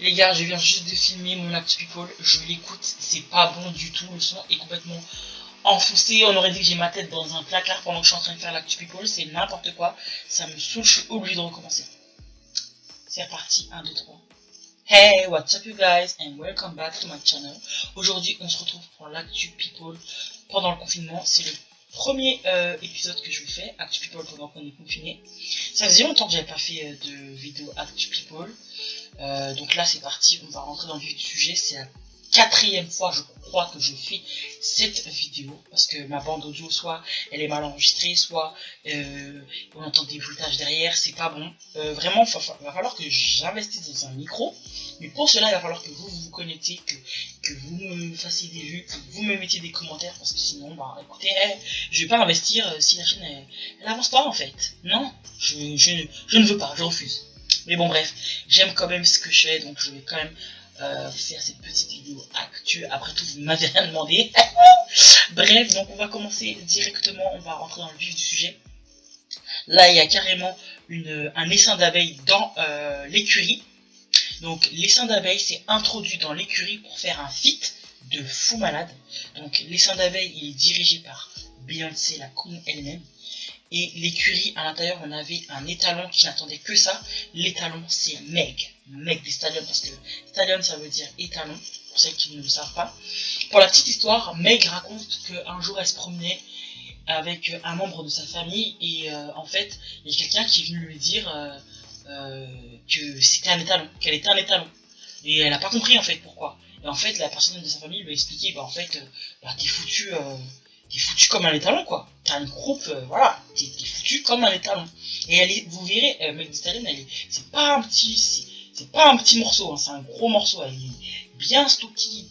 Les gars, je viens juste de filmer mon Actu People, je l'écoute, c'est pas bon du tout, le son est complètement enfoncé, on aurait dit que j'ai ma tête dans un placard pendant que je suis en train de faire l'Actu People, c'est n'importe quoi, ça me saoule, je suis obligé de recommencer. C'est reparti, 1, 2, 3. Hey, what's up you guys and welcome back to my channel. Aujourd'hui, on se retrouve pour l'Actu People pendant le confinement, c'est le premier épisode que je vous fais, Actu People pendant qu'on est confiné. Ça faisait longtemps que j'avais pas fait de vidéo Actu People. Donc là c'est parti, on va rentrer dans le vif du sujet. C'est la 4e fois je crois que je fais cette vidéo parce que ma bande audio soit elle est mal enregistrée, soit on entend des bruitages derrière, c'est pas bon. Vraiment il va falloir que j'investisse dans un micro, mais pour cela il va falloir que vous vous connectez, que vous me fassiez des vues, que vous me mettiez des commentaires, parce que sinon bah écoutez, je vais pas investir si la chaîne elle avance pas en fait. Non, je ne veux pas, je refuse. Mais bon bref, j'aime quand même ce que je fais, donc je vais quand même faire cette petite vidéo actu. Après tout, vous ne m'avez rien demandé. Bref, donc on va commencer directement, on va rentrer dans le vif du sujet. Là, il y a carrément un essaim d'abeilles dans l'écurie. Donc l'essaim d'abeilles, c'est introduit dans l'écurie pour faire un feat de fou malade. Donc l'essaim d'abeilles, il est dirigé par Beyoncé, la queen elle-même. Et l'écurie, à l'intérieur, on avait un étalon qui n'attendait que ça. L'étalon, c'est Meg Thee Stallion, parce que Stallion, ça veut dire étalon, pour celles qui ne le savent pas. Pour la petite histoire, Meg raconte qu'un jour, elle se promenait avec un membre de sa famille, et en fait, il y a quelqu'un qui est venu lui dire que c'était un étalon, qu'elle était un étalon. Et elle n'a pas compris, en fait, pourquoi. Et en fait, la personne de sa famille lui a expliqué, bah en fait, t'es foutu... t'es foutu comme un étalon, quoi. T'as une croupe, voilà, t'es foutu comme un étalon. Et elle est, vous verrez, Meg Thee Stallion, c'est pas un petit morceau, hein, c'est un gros morceau. Elle est bien stockée,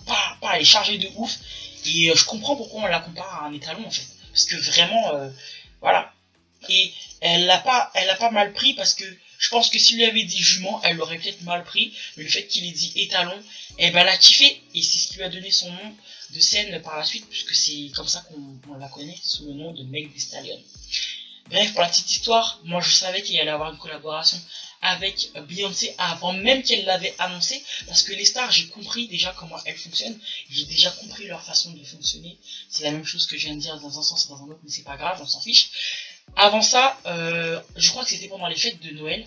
elle est chargée de ouf. Et je comprends pourquoi on la compare à un étalon, en fait. Parce que vraiment, voilà. Et elle l'a pas mal pris, parce que je pense que s'il lui avait dit jument, elle l'aurait peut-être mal pris. Mais le fait qu'il ait dit étalon, eh ben elle a kiffé. Et c'est ce qui lui a donné son nom de scène par la suite, puisque c'est comme ça qu'on la connaît, sous le nom de Meg Thee Stallion. Bref, pour la petite histoire, moi je savais qu'il allait avoir une collaboration avec Beyoncé avant même qu'elle l'avait annoncé, parce que les stars, j'ai compris déjà comment elles fonctionnent, j'ai déjà compris leur façon de fonctionner. C'est la même chose que je viens de dire dans un sens et dans un autre, mais c'est pas grave, on s'en fiche. Avant ça, je crois que c'était pendant les fêtes de Noël,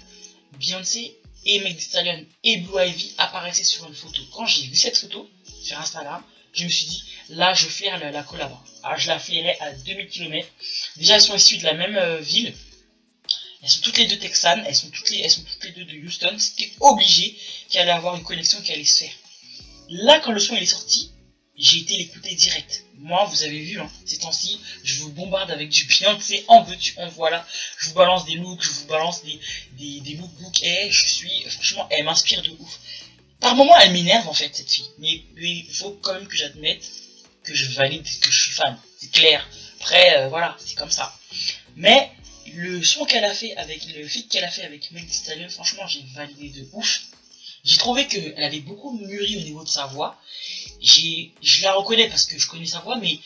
Beyoncé et Meg Thee Stallion et Blue Ivy apparaissaient sur une photo. Quand j'ai vu cette photo sur Instagram, je me suis dit, là je flaire la collab. Alors je la flairais à 2000 km. Déjà elles sont issues de la même ville. Elles sont toutes les deux texanes, elles sont toutes les deux de Houston. C'était obligé qu'il allait avoir une connexion qui allait se faire. Là quand le son il est sorti, j'ai été l'écouter direct. Moi, vous avez vu, hein, ces temps-ci, je vous bombarde avec du Beyoncé, en veux-tu, en voilà. Je vous balance des looks, je vous balance des lookbooks. Et franchement, elle m'inspire de ouf. Par moments, elle m'énerve en fait, cette fille. Mais il faut quand même que j'admette que je valide, que je suis fan. C'est clair. Après, voilà, c'est comme ça. Mais le son qu'elle a fait avec le feat qu'elle a fait avec Meg Thee Stallion, franchement, j'ai validé de ouf. J'ai trouvé qu'elle avait beaucoup mûri au niveau de sa voix. Je la reconnais parce que je connais sa voix, mais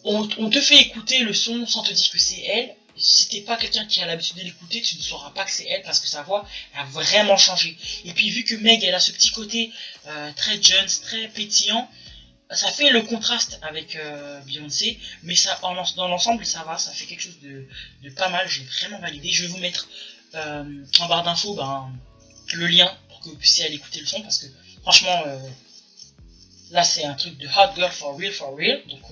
on te fait écouter le son sans te dire que c'est elle. Si t'es pas quelqu'un qui a l'habitude de l'écouter, tu ne sauras pas que c'est elle, parce que sa voix a vraiment changé. Et puis vu que Meg elle a ce petit côté très jeune, très pétillant, ça fait le contraste avec Beyoncé, mais ça, dans l'ensemble ça va, ça fait quelque chose de pas mal. J'ai vraiment validé. Je vais vous mettre en barre d'infos le lien pour que vous puissiez aller écouter le son, parce que franchement là c'est un truc de hot girl for real. Donc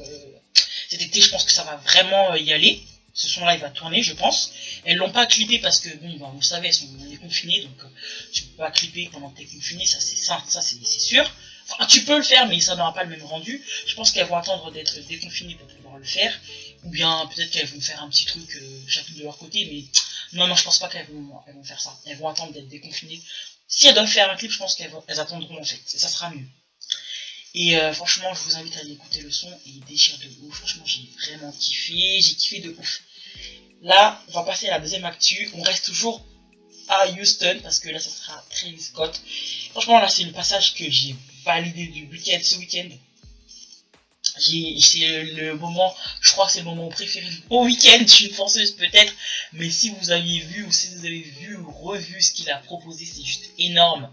cet été je pense que ça va vraiment y aller. Ce son là il va tourner, je pense. Elles l'ont pas clippé parce que bon vous savez, on est confinés, donc tu peux pas clipper pendant que t'es confiné, ça c'est sûr. Enfin tu peux le faire, mais ça n'aura pas le même rendu. Je pense qu'elles vont attendre d'être déconfinées pour pouvoir le faire, ou bien peut-être qu'elles vont faire un petit truc chacune de leur côté, mais non je pense pas qu'elles vont faire ça. Elles vont attendre d'être déconfinées. Si elles doivent faire un clip, je pense qu'elles attendront en fait, et ça sera mieux. Et franchement, je vous invite à aller écouter le son, il déchire de ouf. Franchement, j'ai vraiment kiffé, j'ai kiffé de ouf. Là, on va passer à la deuxième actu. On reste toujours à Houston, parce que là, ça sera Travis Scott. Franchement, là, c'est le passage que j'ai validé du week-end, ce week-end. C'est le moment, je crois que c'est le moment préféré au week-end, je suis une forceuse peut-être, mais si vous aviez vu, ou si vous avez vu ou revu ce qu'il a proposé, c'est juste énorme.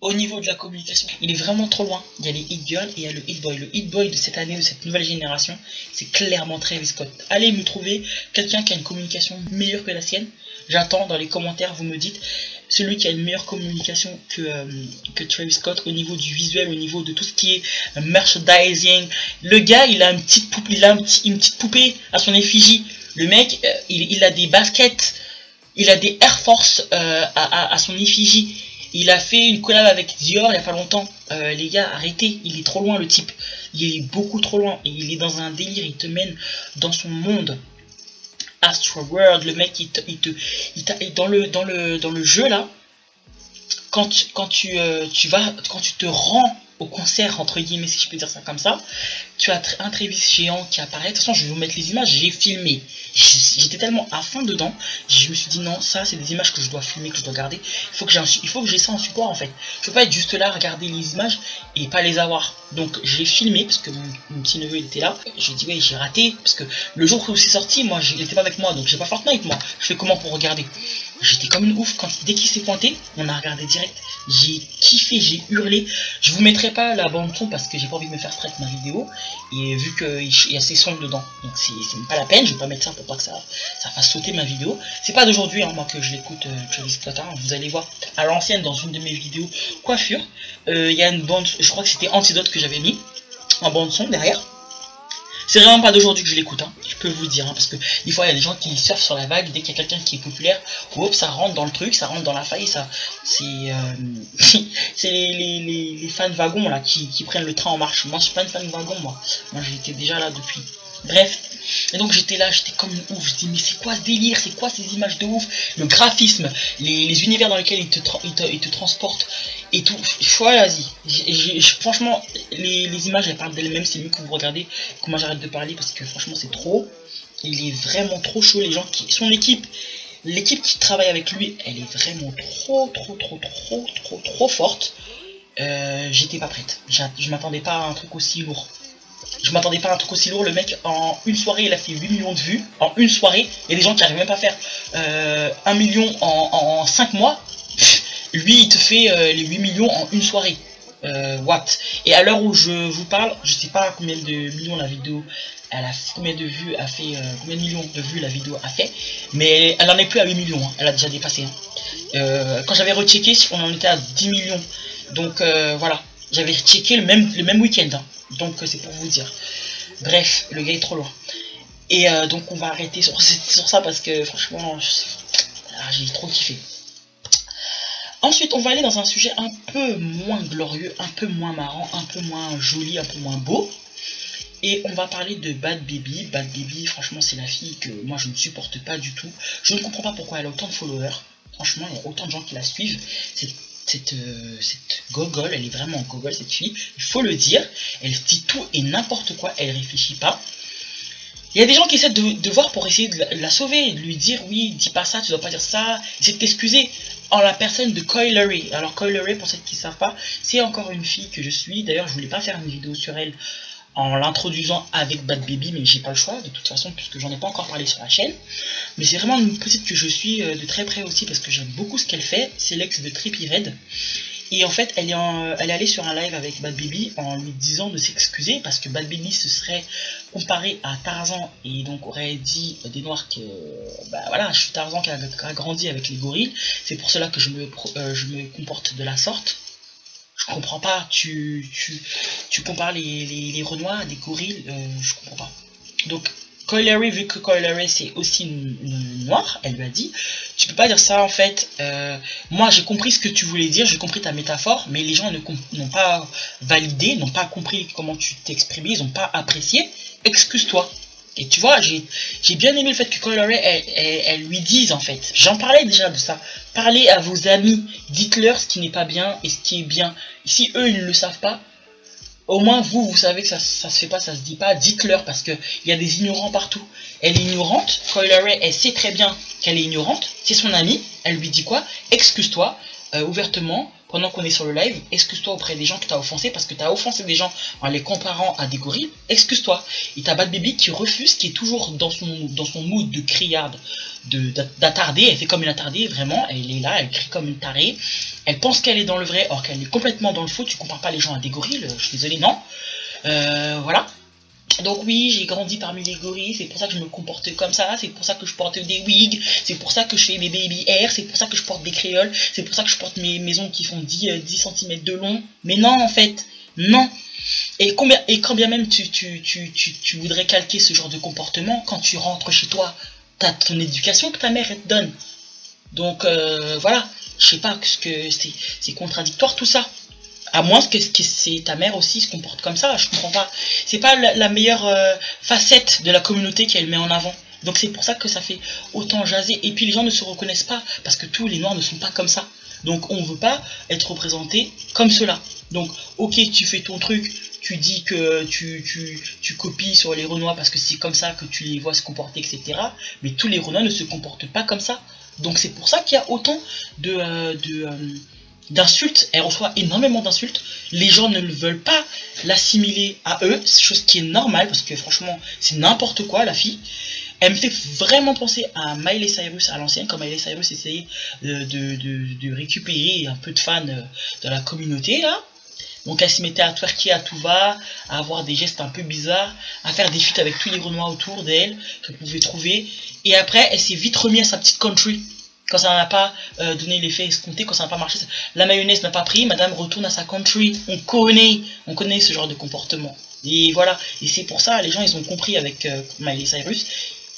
Au niveau de la communication, il est vraiment trop loin. Il y a les hit girls et il y a le hit boy. Le hit boy de cette année, de cette nouvelle génération, c'est clairement Travis Scott. Allez me trouver quelqu'un qui a une communication meilleure que la sienne. J'attends dans les commentaires, vous me dites celui qui a une meilleure communication que Travis Scott au niveau du visuel, au niveau de tout ce qui est merchandising. Le gars, il a une petite poupée à son effigie. Le mec, il a des baskets, il a des Air Force à son effigie. Il a fait une collab avec Dior il n'y a pas longtemps. Les gars, arrêtez, il est trop loin le type. Il est beaucoup trop loin. Et il est dans un délire, il te mène dans son monde. Astro World, le mec, dans le jeu là, quand tu te rends au concert, entre guillemets, si je peux dire ça comme ça, tu as un Travis géant qui apparaît. De toute façon, je vais vous mettre les images, j'ai filmé. J'étais tellement à fond dedans, je me suis dit non, ça c'est des images que je dois filmer, que je dois garder. Il faut que j'ai ça en support en fait. Je peux pas être juste là, regarder les images et pas les avoir. Donc j'ai filmé parce que mon petit neveu il était là. J'ai dit ouais, j'ai raté parce que le jour où c'est sorti, moi il était pas avec moi, donc j'ai pas Fortnite moi. Je fais comment pour regarder? J'étais comme une ouf dès qu'il s'est pointé, on a regardé direct. J'ai kiffé, j'ai hurlé. Je vous mettrai pas la bande son parce que j'ai pas envie de me faire strike ma vidéo. Et vu qu'il y a ces sons dedans, donc c'est même pas la peine, je vais pas mettre ça pour pas que ça fasse sauter ma vidéo. C'est pas d'aujourd'hui, hein, moi que je l'écoute Travis Scott, hein, vous allez voir à l'ancienne dans une de mes vidéos coiffure. Il y a une bande, je crois que c'était Antidote que j'avais mis en bande son derrière. C'est vraiment pas d'aujourd'hui que je l'écoute, hein, je peux vous dire, hein, parce que des fois il y a des gens qui surfent sur la vague, dès qu'il y a quelqu'un qui est populaire, hop, ça rentre dans le truc, ça rentre dans la faille, ça, c'est les fans de wagon là qui prennent le train en marche. Moi je suis pas une fan de wagon, moi j'étais déjà là depuis. Bref, et donc j'étais là, j'étais comme une ouf, je dis mais c'est quoi ce délire, c'est quoi ces images de ouf, le graphisme, les univers dans lesquels il te transporte et tout. Voilà, vas-y, franchement les images elles parlent d'elles-mêmes, c'est mieux que vous regardez, que moi j'arrête de parler parce que franchement c'est trop, il est vraiment trop chaud. Les gens son équipe qui travaille avec lui, elle est vraiment trop forte. J'étais pas prête, je m'attendais pas à un truc aussi lourd. Le mec en une soirée il a fait 8 millions de vues. En une soirée, il y a des gens qui arrivent même pas à faire 1 million en 5 mois. Lui il te fait les 8 millions en une soirée. What? Et à l'heure où je vous parle, je sais pas combien de millions la vidéo elle a fait, combien de vues a fait, combien de millions de vues la vidéo a fait, mais elle en est plus à 8 millions, hein, elle a déjà dépassé. Hein. Quand j'avais rechecké, on en était à 10 millions. Donc voilà, j'avais checké le même week-end. Hein. Donc c'est pour vous dire. Bref, le gars est trop loin. Et donc on va arrêter sur ça parce que franchement, j'ai trop kiffé. Ensuite, on va aller dans un sujet un peu moins glorieux, un peu moins marrant, un peu moins joli, un peu moins beau. Et on va parler de Bhad Bhabie. Bhad Bhabie, franchement, c'est la fille que moi je ne supporte pas du tout. Je ne comprends pas pourquoi elle a autant de followers. Franchement, il y a autant de gens qui la suivent. Cette gogole, elle est vraiment gogole cette fille, il faut le dire. Elle dit tout et n'importe quoi, elle réfléchit pas. Il y a des gens qui essaient de voir pour essayer de la sauver, de lui dire oui, dis pas ça, tu dois pas dire ça, essayer de t'excuser en la personne de Coi Leray. Alors Coi Leray, pour ceux qui ne savent pas, c'est encore une fille que je suis. D'ailleurs, je voulais pas faire une vidéo sur elle en l'introduisant avec Bhad Bhabie, mais j'ai pas le choix de toute façon puisque j'en ai pas encore parlé sur la chaîne. Mais c'est vraiment une petite que je suis de très près aussi parce que j'aime beaucoup ce qu'elle fait. C'est l'ex de Trippie Redd. Et en fait, elle est allée sur un live avec Bhad Bhabie en lui disant de s'excuser parce que Bhad Bhabie se serait comparé à Tarzan et donc aurait dit des noirs que bah voilà, je suis Tarzan qui a grandi avec les gorilles. C'est pour cela que je me comporte de la sorte. Je comprends pas, tu compares les renois à des gorilles, je comprends pas. Donc Coi Leray, vu que Coi Leray c'est aussi une noire, elle lui a dit tu peux pas dire ça en fait, moi j'ai compris ce que tu voulais dire, j'ai compris ta métaphore, mais les gens n'ont pas validé, n'ont pas compris comment tu t'exprimais, ils n'ont pas apprécié, excuse-toi. Et tu vois, j'ai bien aimé le fait que Coi Leray elle lui dise en fait, j'en parlais déjà de ça, parlez à vos amis, dites-leur ce qui n'est pas bien et ce qui est bien. Et si eux ils ne le savent pas, au moins vous savez que ça se fait pas, ça se dit pas, dites-leur parce que il y a des ignorants partout. Elle est ignorante, Coi Leray elle sait très bien qu'elle est ignorante, c'est son amie, elle lui dit quoi? Excuse-toi, ouvertement, pendant qu'on est sur le live, excuse-toi auprès des gens que tu as offensés, parce que tu as offensé des gens en les comparant à des gorilles, excuse-toi. Et t'as Bad Baby qui refuse, qui est toujours dans son mood de criarde, d'attardée, elle fait comme une attardée, vraiment, elle est là, elle crie comme une tarée, elle pense qu'elle est dans le vrai, or qu'elle est complètement dans le faux, tu compares pas les gens à des gorilles, je suis désolé, non. Voilà. Donc oui, j'ai grandi parmi les gorilles, c'est pour ça que je me comporte comme ça, c'est pour ça que je porte des wigs, c'est pour ça que je fais mes baby hair, c'est pour ça que je porte des créoles, c'est pour ça que je porte mes ongles qui font 10 cm de long. Mais non, en fait, non. Et quand bien même tu voudrais calquer ce genre de comportement, quand tu rentres chez toi, t'as ton éducation que ta mère elle te donne. Donc voilà, je sais pas, ce que c'est contradictoire tout ça. À moins que c'est ta mère aussi se comporte comme ça, je comprends pas. C'est pas la meilleure facette de la communauté qu'elle met en avant. Donc c'est pour ça que ça fait autant jaser. Et puis les gens ne se reconnaissent pas, parce que tous les noirs ne sont pas comme ça. Donc on veut pas être représenté comme cela. Donc ok, tu fais ton truc, tu dis que tu copies sur les Renois parce que c'est comme ça que tu les vois se comporter, etc. Mais tous les Renois ne se comportent pas comme ça. Donc c'est pour ça qu'il y a autant d'insultes, elle reçoit énormément d'insultes, les gens ne veulent pas l'assimiler à eux, chose qui est normale, parce que franchement, c'est n'importe quoi, la fille. Elle me fait vraiment penser à Miley Cyrus à l'ancienne, quand Miley Cyrus essayait de récupérer un peu de fans de la communauté, là. Donc elle se mettait à twerker à tout va, à avoir des gestes un peu bizarres, à faire des feats avec tous les Renois autour d'elle, qu'elle pouvait trouver. Et après, elle s'est vite remise à sa petite country. Quand ça n'a pas donné l'effet escompté, quand ça n'a pas marché, la mayonnaise n'a pas pris, madame retourne à sa country. On connaît ce genre de comportement. Et voilà, et c'est pour ça, les gens ils ont compris avec Miley Cyrus,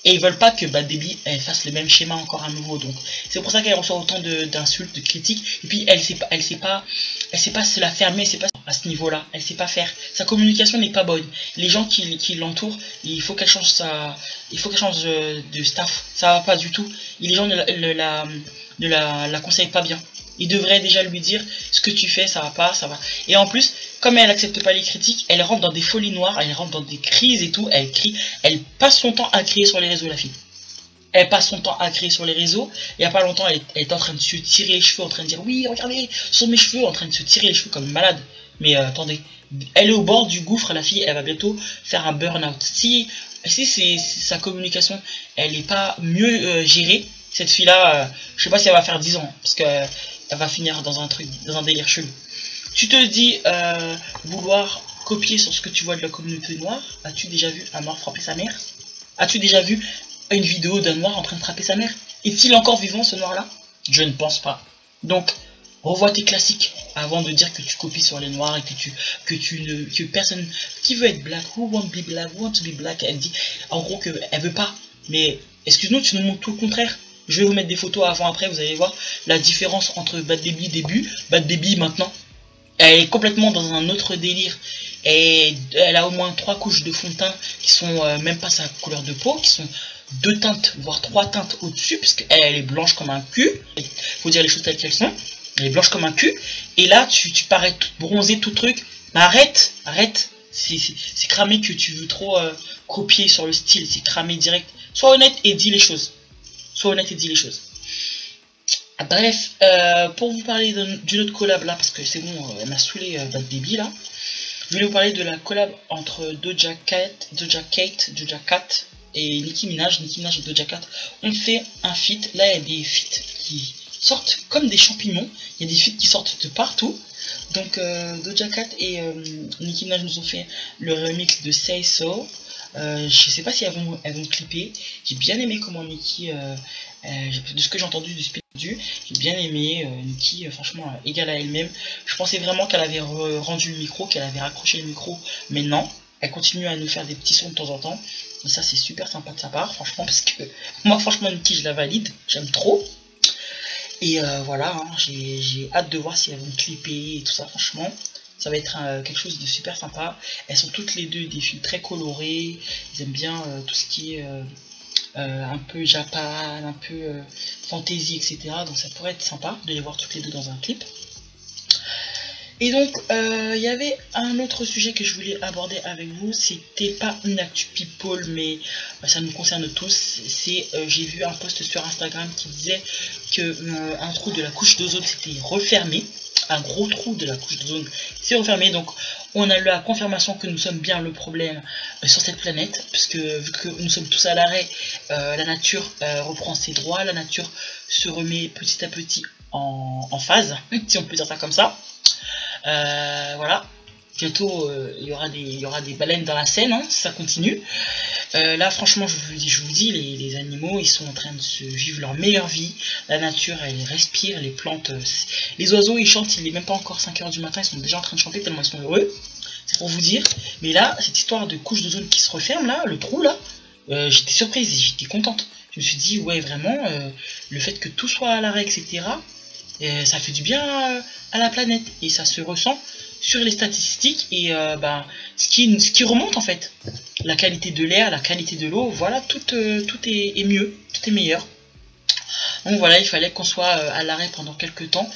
et ils veulent pas que Bad Baby elle fasse le même schéma encore à nouveau. Donc c'est pour ça qu'elle reçoit autant d'insultes, de critiques, et puis elle sait pas se la fermer, elle sait pas à ce niveau-là, elle sait pas faire. Sa communication n'est pas bonne. Les gens qui l'entourent, il faut qu'elle change de staff. Ça va pas du tout. Et les gens ne la conseillent pas bien. Ils devraient déjà lui dire ce que tu fais, ça va pas, ça va. Et en plus, comme elle accepte pas les critiques, elle rentre dans des folies noires, elle rentre dans des crises et tout, elle crie, elle passe son temps à crier sur les réseaux, la fille. Elle passe son temps à crier sur les réseaux. Il y a pas longtemps, elle est en train de se tirer les cheveux, en train de dire oui, regardez, sur mes cheveux, en train de se tirer les cheveux comme une malade. Mais attendez, elle est au bord du gouffre, la fille, elle va bientôt faire un burn-out. Si sa communication, elle n'est pas mieux gérée, cette fille-là, je sais pas si elle va faire 10 ans, parce que elle va finir dans un délire chelou. Tu te dis vouloir copier sur ce que tu vois de la communauté noire. As-tu déjà vu un noir frapper sa mère? As-tu déjà vu une vidéo d'un noir en train de frapper sa mère? Est-il encore vivant, ce noir-là? Je ne pense pas. Donc, revois tes classiques avant de dire que tu copies sur les noirs et que personne qui veut être black, who want to be black, elle dit en gros qu'elle veut pas. Mais excuse-nous, tu nous montres tout le contraire. Je vais vous mettre des photos avant-après, vous allez voir la différence entre Bad Baby début, Bad Baby maintenant. Elle est complètement dans un autre délire. Et elle a au moins 3 couches de fond de teint qui sont même pas sa couleur de peau, qui sont 2 teintes, voire 3 teintes au-dessus, parce qu'elle est blanche comme un cul. Faut dire les choses telles qu'elles sont. Elle est blanche comme un cul. Et là, tu parais tout bronzé, tout truc. Mais arrête. C'est cramé que tu veux trop copier sur le style. C'est cramé direct. Sois honnête et dis les choses. Bref, pour vous parler d'une autre collab là, parce que c'est bon, elle m'a saoulé Bad Baby là. Je voulais vous parler de la collab entre Doja Cat et Nicki Minaj. Nicki Minaj et Doja Cat ont fait un feat. Là, il y a des feats qui sortent comme des champignons. Il y a des feats qui sortent de partout. Donc, Doja Cat et Nicki Minaj nous ont fait le remix de Say So. Je sais pas si elles vont clipper. J'ai bien aimé comment Nicki, de ce que j'ai entendu du speed du, j'ai bien aimé Nicki, franchement égale à elle-même. Je pensais vraiment qu'elle avait rendu le micro, qu'elle avait raccroché le micro, mais non, elle continue à nous faire des petits sons de temps en temps. Et ça c'est super sympa de sa part, franchement, parce que moi franchement Nicki je la valide, j'aime trop. Et voilà, hein, j'ai hâte de voir si elles vont clipper et tout ça, franchement. Ça va être quelque chose de super sympa. Elles sont toutes les deux des filles très colorées. Ils aiment bien tout ce qui est un peu Japan, un peu fantasy, etc. Donc ça pourrait être sympa de les voir toutes les deux dans un clip. Et donc, il y avait un autre sujet que je voulais aborder avec vous. C'était pas une actu people, mais ça nous concerne tous. C'est, j'ai vu un post sur Instagram qui disait que un trou de la couche d'ozone s'était refermé. Un gros trou de la couche d'ozone s'est refermé. Donc, on a eu la confirmation que nous sommes bien le problème sur cette planète, puisque vu que nous sommes tous à l'arrêt, la nature reprend ses droits, la nature se remet petit à petit en phase, si on peut dire ça comme ça. Voilà, bientôt il y aura des baleines dans la Seine, hein, si ça continue. Là franchement je vous dis les animaux ils sont en train de se vivre leur meilleure vie. La nature elle respire, les plantes, les oiseaux ils chantent, il est même pas encore 5 h du matin, ils sont déjà en train de chanter tellement ils sont heureux. C'est pour vous dire. Mais là cette histoire de couche d'ozone qui se referme là, le trou là, j'étais surprise, j'étais contente. Je me suis dit ouais vraiment le fait que tout soit à l'arrêt etc. Ça fait du bien à la planète et ça se ressent sur les statistiques et ce qui remonte en fait, la qualité de l'air, la qualité de l'eau, voilà, tout est mieux, tout est meilleur. Donc voilà, il fallait qu'on soit à l'arrêt pendant quelques temps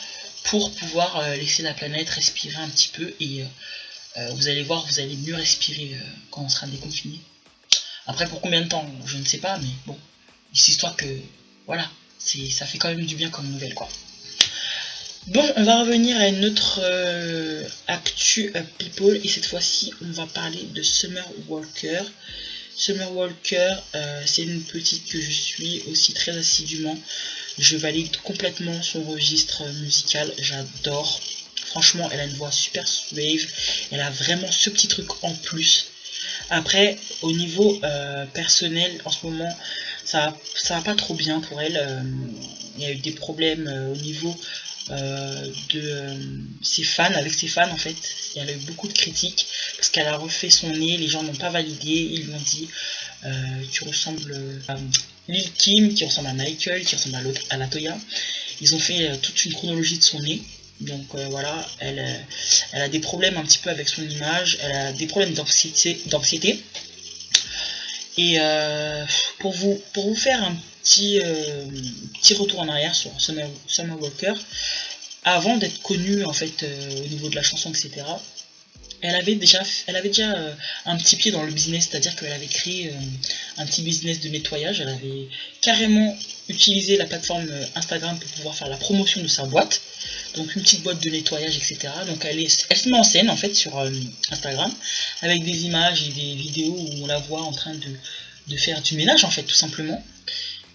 pour pouvoir laisser la planète respirer un petit peu et vous allez voir, vous allez mieux respirer quand on sera déconfiné. Après pour combien de temps, je ne sais pas, mais bon, histoire que voilà, ça fait quand même du bien comme nouvelle quoi. Bon, on va revenir à une autre actu people et cette fois-ci on va parler de Summer Walker. Summer Walker, c'est une petite que je suis aussi très assidûment. Je valide complètement son registre musical, j'adore. Franchement, elle a une voix super suave, elle a vraiment ce petit truc en plus. Après, au niveau personnel, en ce moment, ça va pas trop bien pour elle. Il y a eu des problèmes au niveau ses fans, avec ses fans en fait. Elle a eu beaucoup de critiques parce qu'elle a refait son nez, les gens n'ont pas validé, ils lui ont dit tu ressembles à Lil Kim, qui ressemble à Michael, qui ressemble à Latoya. Ils ont fait toute une chronologie de son nez. Donc voilà, elle a des problèmes un petit peu avec son image, elle a des problèmes d'anxiété. Et pour vous faire un petit retour en arrière sur Summer Walker, avant d'être connue en fait au niveau de la chanson etc, elle avait déjà un petit pied dans le business, c'est-à-dire qu'elle avait créé un petit business de nettoyage. Elle avait carrément utilisé la plateforme Instagram pour pouvoir faire la promotion de sa boîte, donc une petite boîte de nettoyage etc. Donc elle se met en scène en fait sur Instagram avec des images et des vidéos où on la voit en train de faire du ménage en fait tout simplement.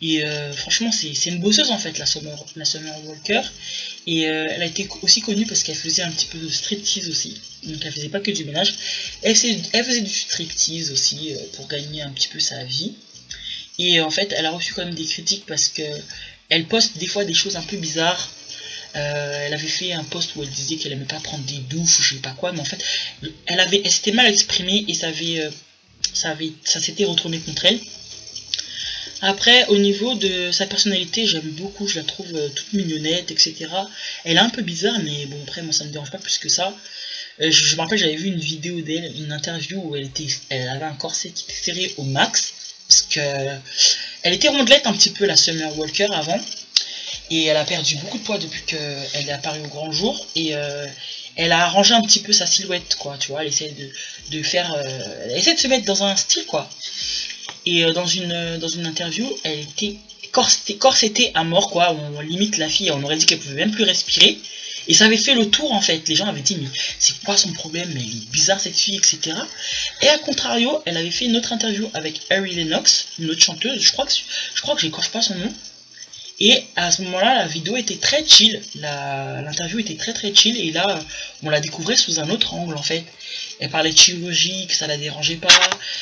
Et franchement c'est une bosseuse en fait la Summer Walker. Et elle a été aussi connue parce qu'elle faisait un petit peu de striptease aussi. Donc elle faisait pas que du ménage, elle faisait du striptease aussi pour gagner un petit peu sa vie. Et en fait elle a reçu quand même des critiques parce que elle poste des fois des choses un peu bizarres. Elle avait fait un post où elle disait qu'elle aimait pas prendre des douches ou je sais pas quoi, mais en fait elle s'était mal exprimée et ça s'était retourné contre elle. Après, au niveau de sa personnalité, j'aime beaucoup, je la trouve toute mignonnette, etc. Elle est un peu bizarre, mais bon, après, moi, ça me dérange pas plus que ça. Je me rappelle, j'avais vu une vidéo d'elle, une interview où elle avait un corset qui était serré au max, parce que elle était rondelette un petit peu, la Summer Walker, avant. Et elle a perdu beaucoup de poids depuis qu'elle est apparue au grand jour. Et elle a arrangé un petit peu sa silhouette, quoi, tu vois. Elle essaie elle essaie de se mettre dans un style, quoi. Et dans une interview, elle était corsetée à mort, quoi. On limite la fille, on aurait dit qu'elle pouvait même plus respirer. Et ça avait fait le tour en fait. Les gens avaient dit mais c'est quoi son problème, mais elle est bizarre cette fille, etc. Et à contrario, elle avait fait une autre interview avec Ari Lennox, une autre chanteuse. Je crois que j'écorche pas son nom. Et à ce moment-là, la vidéo était très chill, l'interview était très très chill, et là, on la découvrait sous un autre angle en fait. Elle parlait de chirurgie, que ça la dérangeait pas,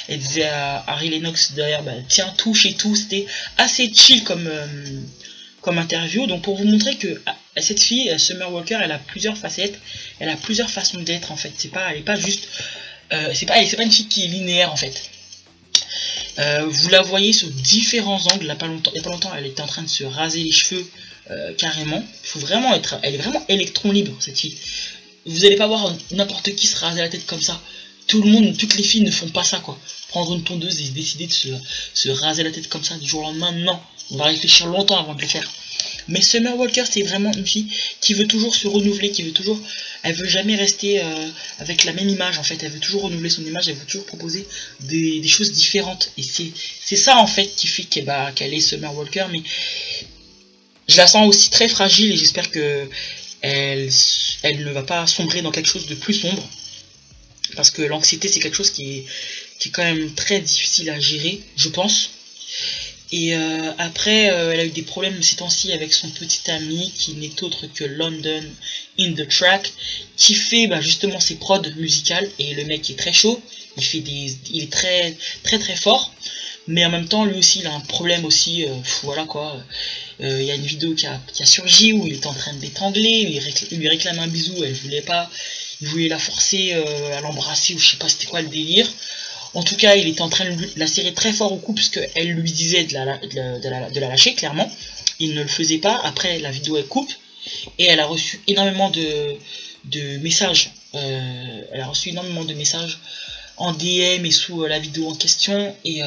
elle disait à Ari Lennox derrière, bah, tiens, touche et tout, c'était assez chill comme interview. Donc pour vous montrer que cette fille, Summer Walker, elle a plusieurs facettes, elle a plusieurs façons d'être en fait, elle est pas juste, c'est pas une fille qui est linéaire en fait. Vous la voyez sous différents angles. Il n'y a pas longtemps, elle était en train de se raser les cheveux carrément. Elle est vraiment électron libre cette fille. Vous n'allez pas voir n'importe qui se raser la tête comme ça. Toutes les filles ne font pas ça quoi. Prendre une tondeuse et décider de se raser la tête comme ça du jour au lendemain, non. On va réfléchir longtemps avant de le faire. Mais Summer Walker, c'est vraiment une fille qui veut toujours se renouveler, elle veut jamais rester avec la même image en fait. Elle veut toujours renouveler son image, elle veut toujours proposer des choses différentes. Et c'est ça en fait qui fait qu'elle est Summer Walker. Mais je la sens aussi très fragile et j'espère que elle ne va pas sombrer dans quelque chose de plus sombre. Parce que l'anxiété, c'est quelque chose qui est quand même très difficile à gérer, je pense. Et après, elle a eu des problèmes ces temps-ci avec son petit ami qui n'est autre que London in the Track, qui fait justement ses prods musicales. Et le mec est très chaud, il est très très très fort. Mais en même temps, lui aussi, il a un problème aussi, voilà quoi. Il y a une vidéo qui a surgi où il était en train de l'étrangler, il lui réclame un bisou, elle voulait pas, il voulait la forcer à l'embrasser ou je sais pas c'était quoi le délire. En tout cas, il était en train de la serrer très fort au cou puisqu'elle lui disait de la lâcher, clairement. Il ne le faisait pas. Après, la vidéo elle coupe et elle a reçu énormément de messages. Elle a reçu énormément de messages en DM et sous la vidéo en question. Et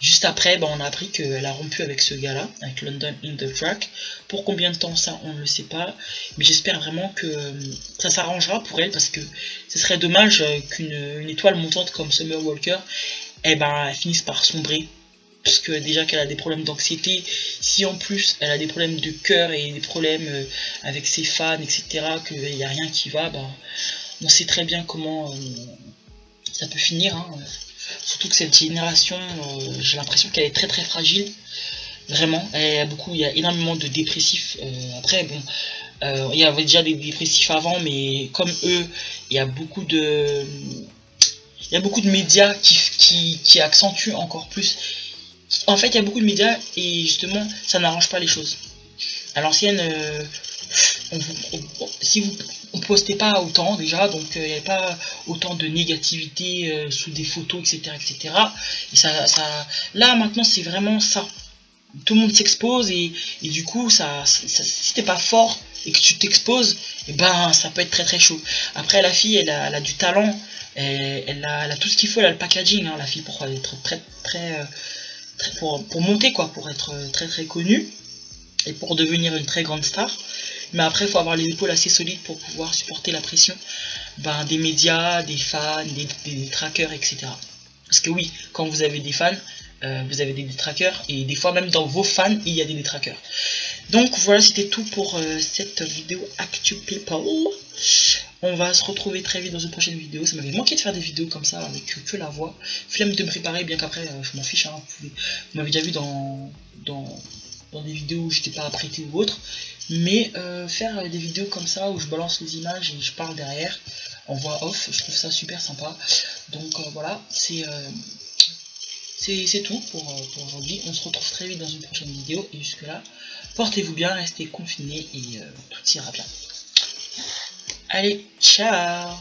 juste après, on a appris qu'elle a rompu avec ce gars-là, avec London in the Track. Pour combien de temps, ça, on ne le sait pas. Mais j'espère vraiment que ça s'arrangera pour elle, parce que ce serait dommage qu'une étoile montante comme Summer Walker, elle finisse par sombrer. Parce que déjà qu'elle a des problèmes d'anxiété, si en plus elle a des problèmes de cœur et des problèmes avec ses fans, etc., qu'il n'y a rien qui va, on sait très bien comment ça peut finir, hein. Surtout que cette génération, j'ai l'impression qu'elle est très très fragile. Vraiment, il y a énormément de dépressifs. Après, il y avait déjà des dépressifs avant, mais comme eux, il y a beaucoup de médias qui accentuent encore plus. En fait, il y a beaucoup de médias et justement, ça n'arrange pas les choses. À l'ancienne, si vous on postait pas autant déjà, donc il n'y avait pas autant de négativité sous des photos, etc., etc. Et là maintenant c'est vraiment ça. Tout le monde s'expose et du coup si t'es pas fort et que tu t'exposes, ça peut être très très chaud. Après la fille, elle a du talent, elle a tout ce qu'il faut, elle a le packaging, hein, la fille, pour être très pour monter quoi, pour être très très connue et pour devenir une très grande star. Mais après, il faut avoir les épaules assez solides pour pouvoir supporter la pression des médias, des fans, des trackers, etc. Parce que oui, quand vous avez des fans, vous avez des détraqueurs, et des fois même dans vos fans, il y a des détraqueurs. Donc voilà, c'était tout pour cette vidéo Actu People. On va se retrouver très vite dans une prochaine vidéo. Ça m'avait manqué de faire des vidéos comme ça avec que la voix. Flemme de me préparer, bien qu'après je m'en fiche, hein, vous m'avez déjà vu dans des vidéos où j'étais pas apprêté ou autre. Mais faire des vidéos comme ça où je balance les images et je parle derrière en voix off, je trouve ça super sympa. Donc voilà, c'est tout pour aujourd'hui. On se retrouve très vite dans une prochaine vidéo. Et jusque là, portez-vous bien, restez confinés et tout ira bien. Allez, ciao!